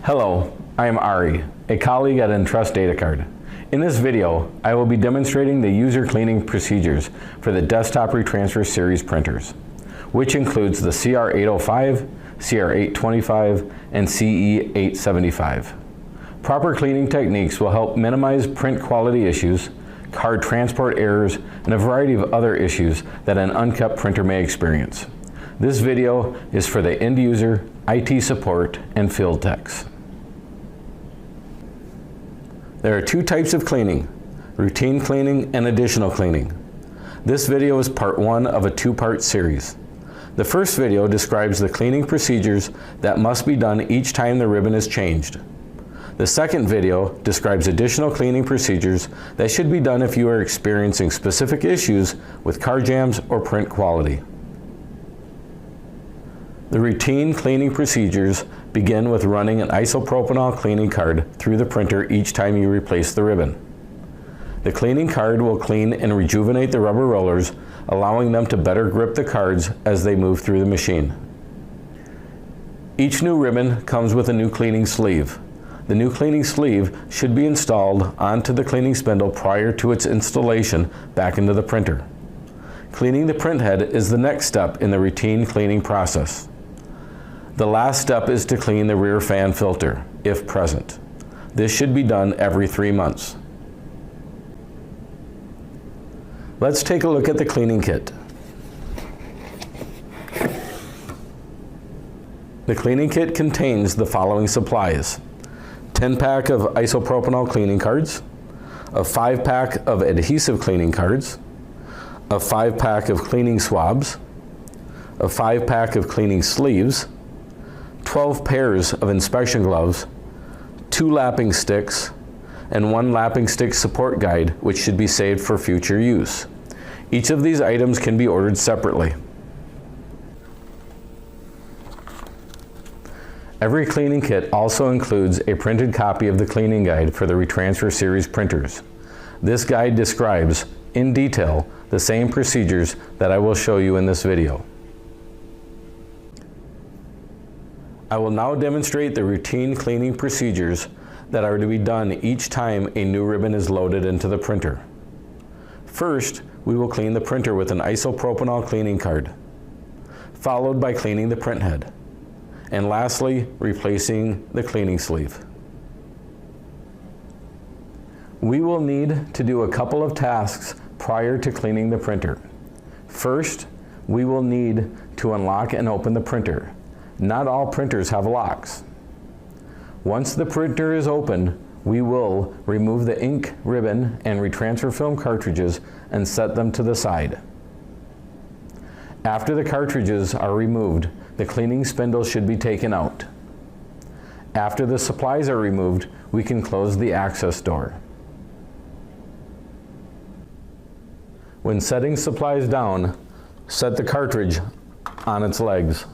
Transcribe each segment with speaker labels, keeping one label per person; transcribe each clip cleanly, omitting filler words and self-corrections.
Speaker 1: Hello, I am Ari, a colleague at Entrust DataCard. In this video, I will be demonstrating the user cleaning procedures for the Desktop Retransfer Series printers, which includes the CR805, CR825, and CE875. Proper cleaning techniques will help minimize print quality issues, card transport errors, and a variety of other issues that an unkept printer may experience. This video is for the end user, IT support, and field techs. There are two types of cleaning, routine cleaning and additional cleaning. This video is part one of a two-part series. The first video describes the cleaning procedures that must be done each time the ribbon is changed. The second video describes additional cleaning procedures that should be done if you are experiencing specific issues with card jams or print quality. The routine cleaning procedures begin with running an isopropanol cleaning card through the printer each time you replace the ribbon. The cleaning card will clean and rejuvenate the rubber rollers, allowing them to better grip the cards as they move through the machine. Each new ribbon comes with a new cleaning sleeve. The new cleaning sleeve should be installed onto the cleaning spindle prior to its installation back into the printer. Cleaning the print head is the next step in the routine cleaning process. The last step is to clean the rear fan filter, if present. This should be done every 3 months. Let's take a look at the cleaning kit. The cleaning kit contains the following supplies: 10-pack of isopropanol cleaning cards, a 5-pack of adhesive cleaning cards, a 5-pack of cleaning swabs, a 5-pack of cleaning sleeves, 12 pairs of inspection gloves, 2 lapping sticks, and 1 lapping stick support guide, which should be saved for future use. Each of these items can be ordered separately. Every cleaning kit also includes a printed copy of the cleaning guide for the Retransfer Series printers. This guide describes, in detail, the same procedures that I will show you in this video. I will now demonstrate the routine cleaning procedures that are to be done each time a new ribbon is loaded into the printer. First, we will clean the printer with an isopropanol cleaning card, followed by cleaning the print head, and lastly, replacing the cleaning sleeve. We will need to do a couple of tasks prior to cleaning the printer. First, we will need to unlock and open the printer. Not all printers have locks. Once the printer is open, we will remove the ink ribbon and retransfer film cartridges and set them to the side. After the cartridges are removed, the cleaning spindle should be taken out. After the supplies are removed, we can close the access door. When setting supplies down, set the cartridge on its legs.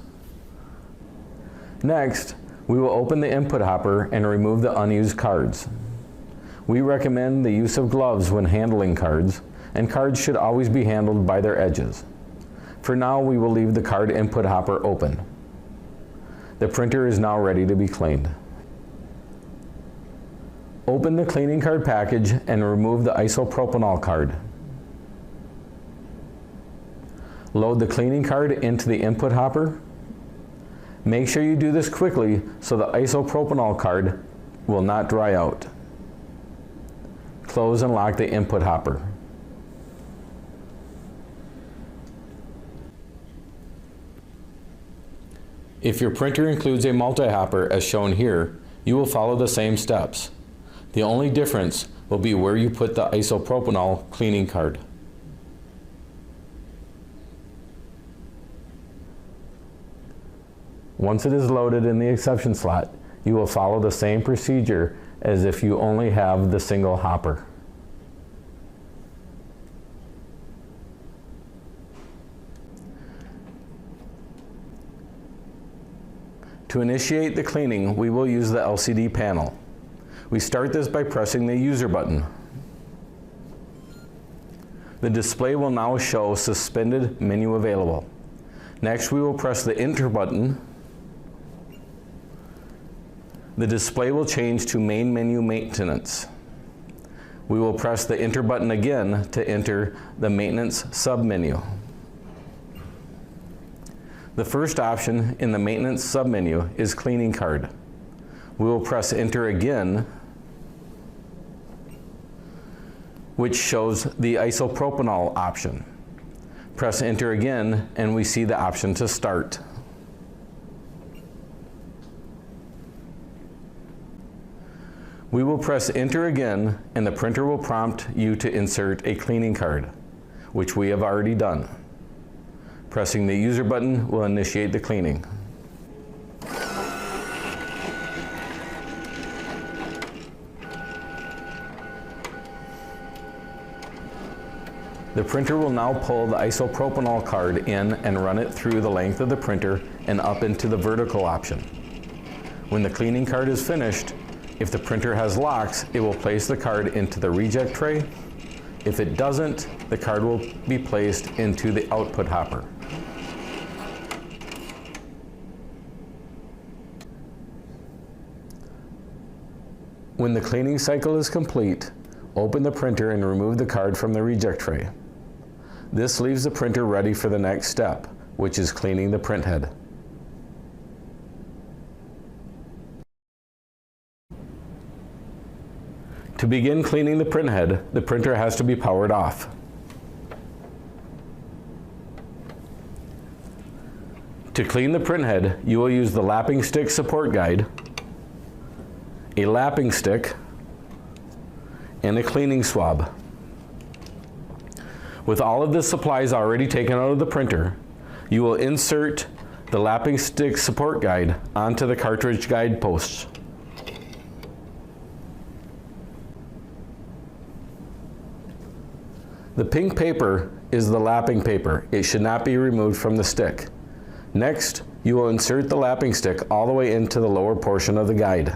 Speaker 1: Next, we will open the input hopper and remove the unused cards. We recommend the use of gloves when handling cards, and cards should always be handled by their edges. For now, we will leave the card input hopper open. The printer is now ready to be cleaned. Open the cleaning card package and remove the isopropanol card. Load the cleaning card into the input hopper. Make sure you do this quickly so the isopropanol card will not dry out. Close and lock the input hopper. If your printer includes a multi-hopper as shown here, you will follow the same steps. The only difference will be where you put the isopropanol cleaning card. Once it is loaded in the exception slot, you will follow the same procedure as if you only have the single hopper. To initiate the cleaning, we will use the LCD panel. We start this by pressing the user button. The display will now show suspended menu available. Next, we will press the enter button The display will change to Main Menu Maintenance. We will press the Enter button again to enter the Maintenance submenu. The first option in the Maintenance submenu is Cleaning Card. We will press Enter again, which shows the isopropanol option. Press Enter again and we see the option to start. We will press Enter again and the printer will prompt you to insert a cleaning card, which we have already done. Pressing the User button will initiate the cleaning. The printer will now pull the isopropanol card in and run it through the length of the printer and up into the vertical option. When the cleaning card is finished, if the printer has locks, it will place the card into the reject tray. If it doesn't, the card will be placed into the output hopper. When the cleaning cycle is complete, open the printer and remove the card from the reject tray. This leaves the printer ready for the next step, which is cleaning the printhead. To begin cleaning the printhead, the printer has to be powered off. To clean the printhead, you will use the lapping stick support guide, a lapping stick, and a cleaning swab. With all of the supplies already taken out of the printer, you will insert the lapping stick support guide onto the cartridge guide posts. The pink paper is the lapping paper. It should not be removed from the stick. Next, you will insert the lapping stick all the way into the lower portion of the guide.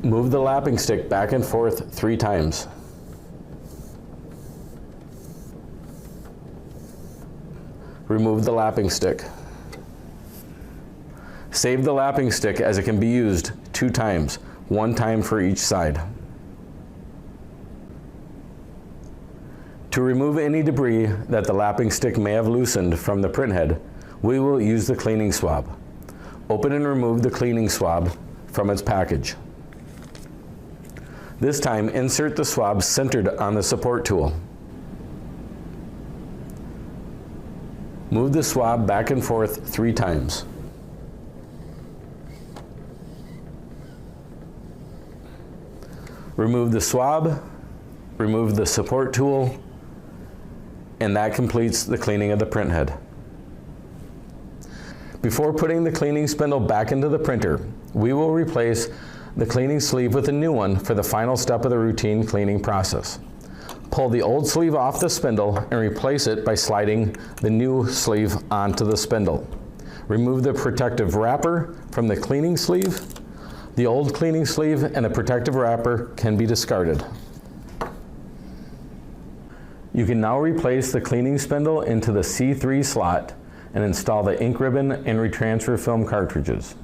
Speaker 1: Move the lapping stick back and forth 3 times. Remove the lapping stick. Save the lapping stick as it can be used 2 times, 1 time for each side. To remove any debris that the lapping stick may have loosened from the printhead, we will use the cleaning swab. Open and remove the cleaning swab from its package. This time, insert the swab centered on the support tool. Move the swab back and forth 3 times. Remove the swab, remove the support tool, and that completes the cleaning of the printhead. Before putting the cleaning spindle back into the printer, we will replace the cleaning sleeve with a new one for the final step of the routine cleaning process. Pull the old sleeve off the spindle and replace it by sliding the new sleeve onto the spindle. Remove the protective wrapper from the cleaning sleeve. The old cleaning sleeve and the protective wrapper can be discarded. You can now replace the cleaning spindle into the C3 slot and install the ink ribbon and retransfer film cartridges.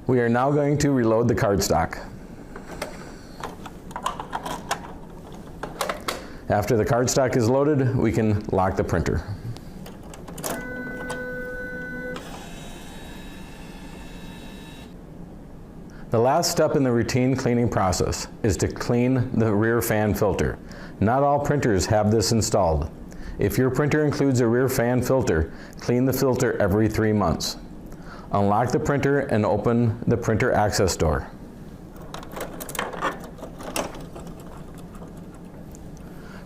Speaker 1: We are now going to reload the cardstock. After the cardstock is loaded, we can lock the printer. The last step in the routine cleaning process is to clean the rear fan filter. Not all printers have this installed. If your printer includes a rear fan filter, clean the filter every 3 months. Unlock the printer and open the printer access door.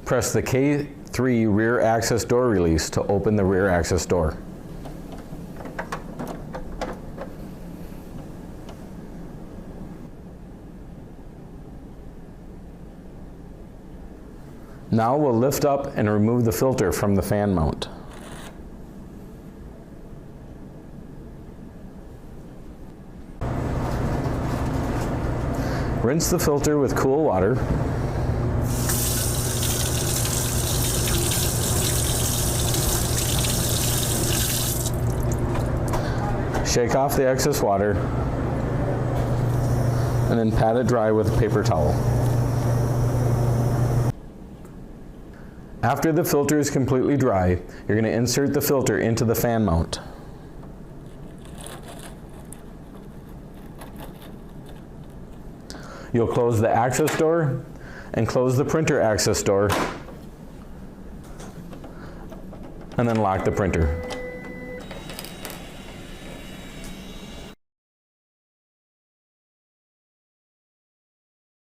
Speaker 1: Press the K3 rear access door release to open the rear access door. Now we'll lift up and remove the filter from the fan mount. Rinse the filter with cool water. Shake off the excess water and then pat it dry with a paper towel. After the filter is completely dry, you're going to insert the filter into the fan mount. You'll close the access door and close the printer access door, and then lock the printer.